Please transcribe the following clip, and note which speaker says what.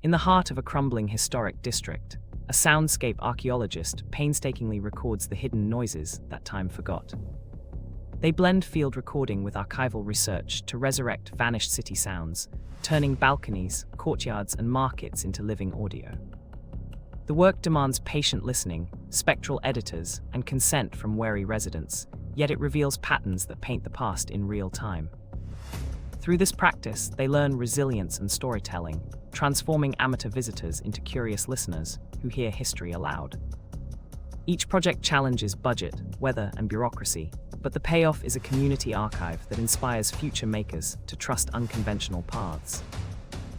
Speaker 1: In the heart of a crumbling historic district, a soundscape archaeologist painstakingly records the hidden noises that time forgot. They blend field recording with archival research to resurrect vanished city sounds, turning balconies, courtyards, and markets into living audio. The work demands patient listening, spectral editors, and consent from wary residents, yet it reveals patterns that paint the past in real time. Through this practice, they learn resilience and storytelling, transforming amateur visitors into curious listeners who hear history aloud. Each project challenges budget, weather, and bureaucracy, but the payoff is a community archive that inspires future makers to trust unconventional paths.